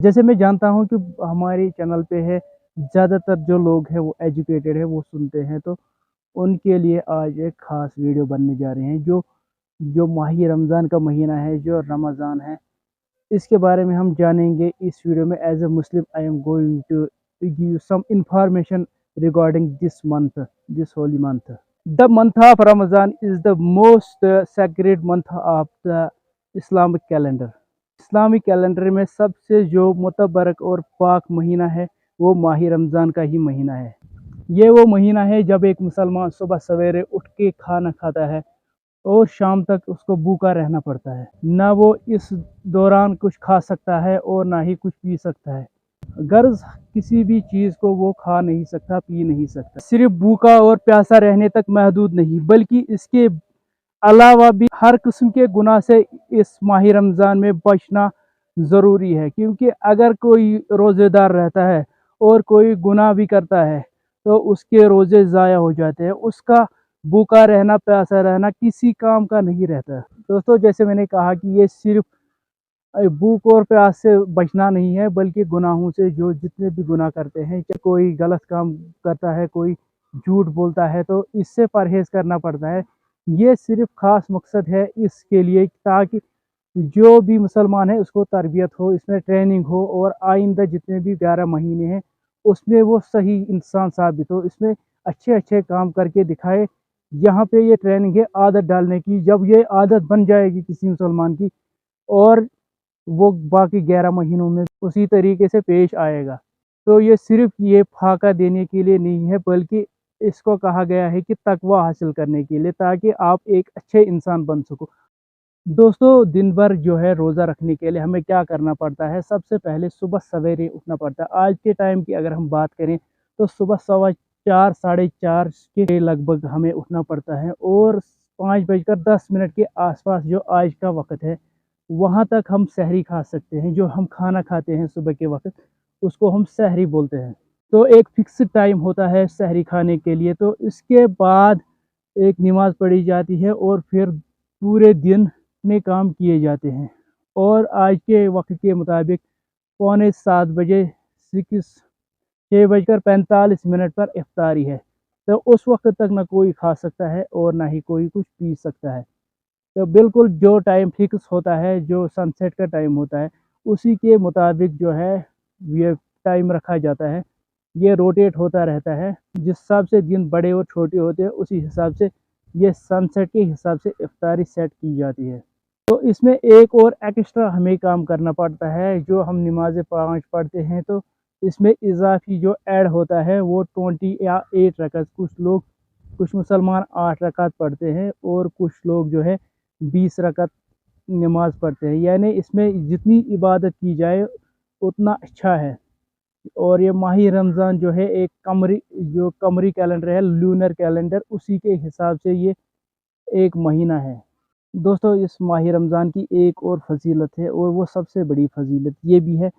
जैसे मैं जानता हूँ कि हमारे चैनल पे है ज़्यादातर जो लोग हैं वो एजुकेटेड है, वो सुनते हैं, तो उनके लिए आज एक ख़ास वीडियो बनने जा रहे हैं। जो जो माही रमज़ान का महीना है, जो रमज़ान है, इसके बारे में हम जानेंगे इस वीडियो में। As a Muslim I am going to give some information regarding this month, this holy month. The month of Ramzan is the most sacred month of the Islamic calendar. Islamic calendar में सबसे जो मुतबरक और पाक महीना है वो माही रमज़ान का ही महीना है। ये वो महीना है जब एक मुसलमान सुबह सवेरे उठ के खाना खाता है और शाम तक उसको भूखा रहना पड़ता है। ना वो इस दौरान कुछ खा सकता है और ना ही कुछ पी सकता है। गर्ज किसी भी चीज़ को वो खा नहीं सकता, पी नहीं सकता। सिर्फ भूखा और प्यासा रहने तक महदूद नहीं, बल्कि इसके अलावा भी हर किस्म के गुनाह से इस माह रमज़ान में बचना ज़रूरी है। क्योंकि अगर कोई रोज़ेदार रहता है और कोई गुनाह भी करता है तो उसके रोज़े ज़ाया हो जाते हैं। उसका भूखा रहना, प्यासा रहना किसी काम का नहीं रहता। दोस्तों, जैसे मैंने कहा कि ये सिर्फ भूख और प्यास से बचना नहीं है, बल्कि गुनाहों से, जो जितने भी गुनाह करते हैं, चाहे कोई गलत काम करता है, कोई झूठ बोलता है, तो इससे परहेज करना पड़ता है। ये सिर्फ खास मकसद है इसके लिए ताकि जो भी मुसलमान है उसको तरबियत हो, इसमें ट्रेनिंग हो और आइंदा जितने भी 11 महीने हैं उसमें वो सही इंसान साबित हो, इसमें अच्छे अच्छे काम करके दिखाए। यहाँ पे ये ट्रेनिंग है आदत डालने की। जब ये आदत बन जाएगी किसी मुसलमान की, और वो बाकी 11 महीनों में उसी तरीके से पेश आएगा। तो ये सिर्फ ये फाका देने के लिए नहीं है, बल्कि इसको कहा गया है कि तकवा हासिल करने के लिए, ताकि आप एक अच्छे इंसान बन सको। दोस्तों, दिन भर जो है रोज़ा रखने के लिए हमें क्या करना पड़ता है? सबसे पहले सुबह सवेरे उठना पड़ता है। आज के टाइम की अगर हम बात करें तो सुबह 4:15 साढ़े 4 के लगभग हमें उठना पड़ता है, और 5:10 के आसपास जो आज का वक्त है वहाँ तक हम सहरी खा सकते हैं। जो हम खाना खाते हैं सुबह के वक्त उसको हम सहरी बोलते हैं। तो एक फिक्स टाइम होता है सहरी खाने के लिए। तो इसके बाद एक नमाज पढ़ी जाती है और फिर पूरे दिन में काम किए जाते हैं। और आज के वक्त के मुताबिक 6:45 6:45 पर इफ्तारी है। तो उस वक्त तक ना कोई खा सकता है और ना ही कोई कुछ पी सकता है। तो बिल्कुल जो टाइम फिक्स होता है, जो सनसेट का टाइम होता है, उसी के मुताबिक जो है ये टाइम रखा जाता है। ये रोटेट होता रहता है। जिस हिसाब से दिन बड़े और छोटे होते हैं उसी हिसाब से ये सनसेट के हिसाब से इफ्तारी सेट की जाती है। तो इसमें एक और एक्स्ट्रा हमें काम करना पड़ता है। जो हम नमाज़ें 5 पढ़ते हैं तो इसमें इजाफी जो ऐड होता है वो 20 या 8 रकात। कुछ मुसलमान 8 रकात पढ़ते हैं और कुछ लोग जो है 20 रकात नमाज पढ़ते हैं। यानी इसमें जितनी इबादत की जाए उतना अच्छा है। और ये माही रमज़ान जो है एक कमरी कैलेंडर है, लूनर कैलेंडर, उसी के हिसाब से ये एक महीना है। दोस्तों, इस माही रमज़ान की एक और फजीलत है, और वो सबसे बड़ी फजीलत ये भी है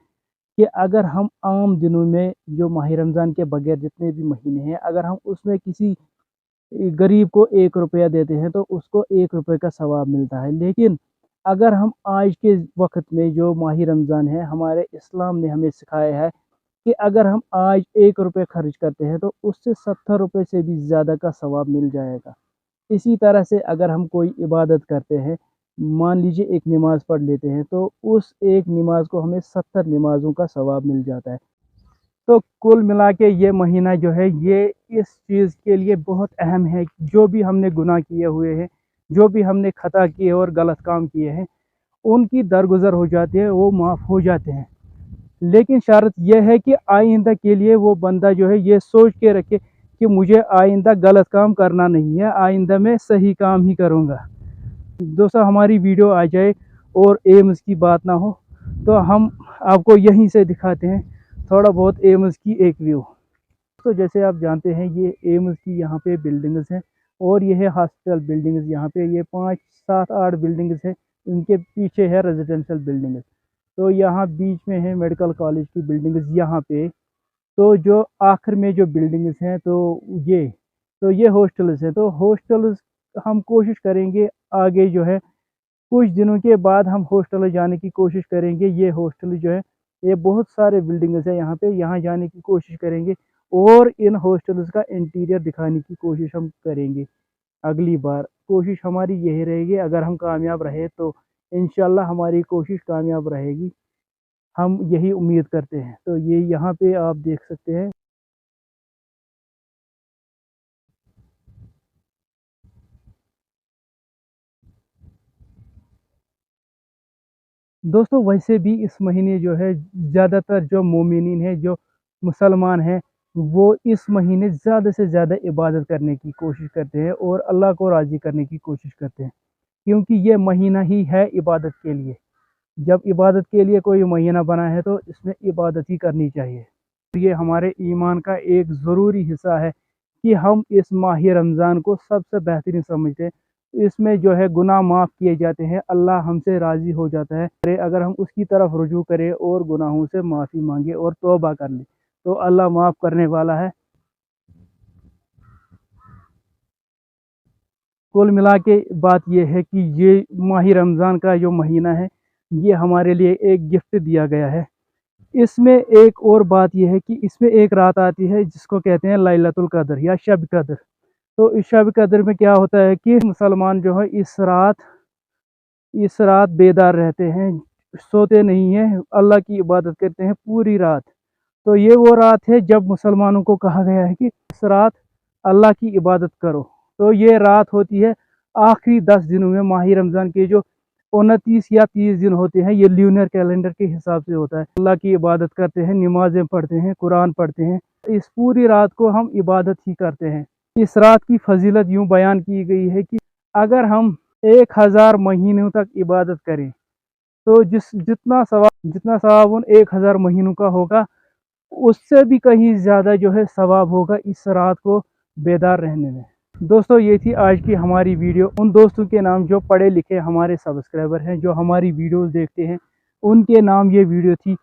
कि अगर हम आम दिनों में जो माही रमज़ान के बगैर जितने भी महीने हैं, अगर हम उसमें किसी गरीब को 1 रुपया देते हैं तो उसको 1 रुपये का सवाब मिलता है। लेकिन अगर हम आज के वक्त में, जो माही रमज़ान है, हमारे इस्लाम ने हमें सिखाया है कि अगर हम आज 1 रुपये खर्च करते हैं तो उससे 70 रुपये से भी ज़्यादा का सवाब मिल जाएगा। इसी तरह से अगर हम कोई इबादत करते हैं, मान लीजिए एक नमाज़ पढ़ लेते हैं, तो उस एक नमाज को हमें 70 नमाज़ों का सवाब मिल जाता है। तो कुल मिला के ये महीना जो है ये इस चीज़ के लिए बहुत अहम है। जो भी हमने गुनाह किए हुए हैं, जो भी हमने खता किए और गलत काम किए हैं, उनकी दरगुजर हो जाती है, वो माफ़ हो जाते हैं। लेकिन शर्त यह है कि आइंदा के लिए वो बंदा जो है ये सोच के रखे कि मुझे आइंदा गलत काम करना नहीं है, आइंदा मैं सही काम ही करूँगा। दोस्तों, हमारी वीडियो आ जाए और एम्स की बात ना हो, तो हम आपको यहीं से दिखाते हैं थोड़ा बहुत एम्स की एक व्यू। तो जैसे आप जानते हैं ये एम्स की यहाँ पे बिल्डिंग्स हैं, और ये है हॉस्पिटल बिल्डिंग्स। यहाँ पे ये 5 7 8 बिल्डिंग्स हैं। इनके पीछे है रेजिडेंशियल बिल्डिंग्स। तो यहाँ बीच में है मेडिकल कॉलेज की बिल्डिंग्स यहाँ पे। तो जो आखिर में जो बिल्डिंग्स हैं तो ये हॉस्टल्स हैं। तो हॉस्टल्स हम कोशिश करेंगे आगे जो है कुछ दिनों के बाद हम हॉस्टल जाने की कोशिश करेंगे। ये हॉस्टल जो है ये बहुत सारे बिल्डिंग्स है यहाँ पे, यहाँ जाने की कोशिश करेंगे और इन हॉस्टल्स का इंटीरियर दिखाने की कोशिश हम करेंगे। अगली बार कोशिश हमारी यही रहेगी, अगर हम कामयाब रहे तो इंशाल्लाह हमारी कोशिश कामयाब रहेगी, हम यही उम्मीद करते हैं। तो ये यहाँ पे आप देख सकते हैं। दोस्तों वैसे भी इस महीने जो है ज़्यादातर जो मोमिनीन है, जो मुसलमान हैं, वो इस महीने ज़्यादा से ज़्यादा इबादत करने की कोशिश करते हैं और अल्लाह को राज़ी करने की कोशिश करते हैं, क्योंकि ये महीना ही है इबादत के लिए। जब इबादत के लिए कोई महीना बना है तो इसमें इबादत ही करनी चाहिए। ये हमारे ईमान का एक ज़रूरी हिस्सा है कि हम इस माह रमज़ान को सबसे बेहतरीन समझते हैं। इसमें जो है गुनाह माफ़ किए जाते हैं, अल्लाह हमसे राज़ी हो जाता है। अगर हम उसकी तरफ रुजू करें और गुनाहों से माफ़ी मांगे और तौबा कर लें तो अल्लाह माफ़ करने वाला है। कुल मिला के बात यह है कि ये माह रमज़ान का जो महीना है, ये हमारे लिए एक गिफ्ट दिया गया है। इसमें एक और बात यह है कि इसमें एक रात आती है जिसको कहते हैं लैलतुल कद्र या शब कद्र। तो इस शब कद्र में क्या होता है कि मुसलमान जो है इस रात बेदार रहते हैं, सोते नहीं हैं, अल्लाह की इबादत करते हैं पूरी रात। तो ये वो रात है जब मुसलमानों को कहा गया है कि इस रात अल्लाह की इबादत करो। तो ये रात होती है आखिरी 10 दिनों में, माह रमज़ान के जो 29 या 30 दिन होते हैं, ये ल्यूनर कैलेंडर के हिसाब से होता है। अल्लाह की इबादत करते हैं, नमाज़ें पढ़ते हैं, कुरान पढ़ते हैं। इस पूरी रात को हम इबादत ही करते हैं। इस रात की फजीलत यूँ बयान की गई है कि अगर हम 1000 महीनों तक इबादत करें तो जितना सवाब उन 1000 महीनों का होगा, उससे भी कहीं ज़्यादा जो है सवाब होगा इस रात को बेदार रहने में। दोस्तों ये थी आज की हमारी वीडियो। उन दोस्तों के नाम जो पढ़े लिखे हमारे सब्सक्राइबर हैं, जो हमारी वीडियोस देखते हैं, उनके नाम ये वीडियो थी।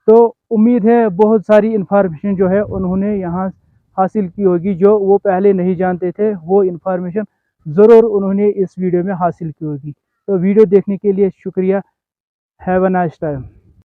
तो उम्मीद है बहुत सारी इन्फॉर्मेशन जो है उन्होंने यहाँ हासिल की होगी, जो वो पहले नहीं जानते थे वो इन्फॉर्मेशन ज़रूर उन्होंने इस वीडियो में हासिल की होगी। तो वीडियो देखने के लिए शुक्रिया। Have a nice time.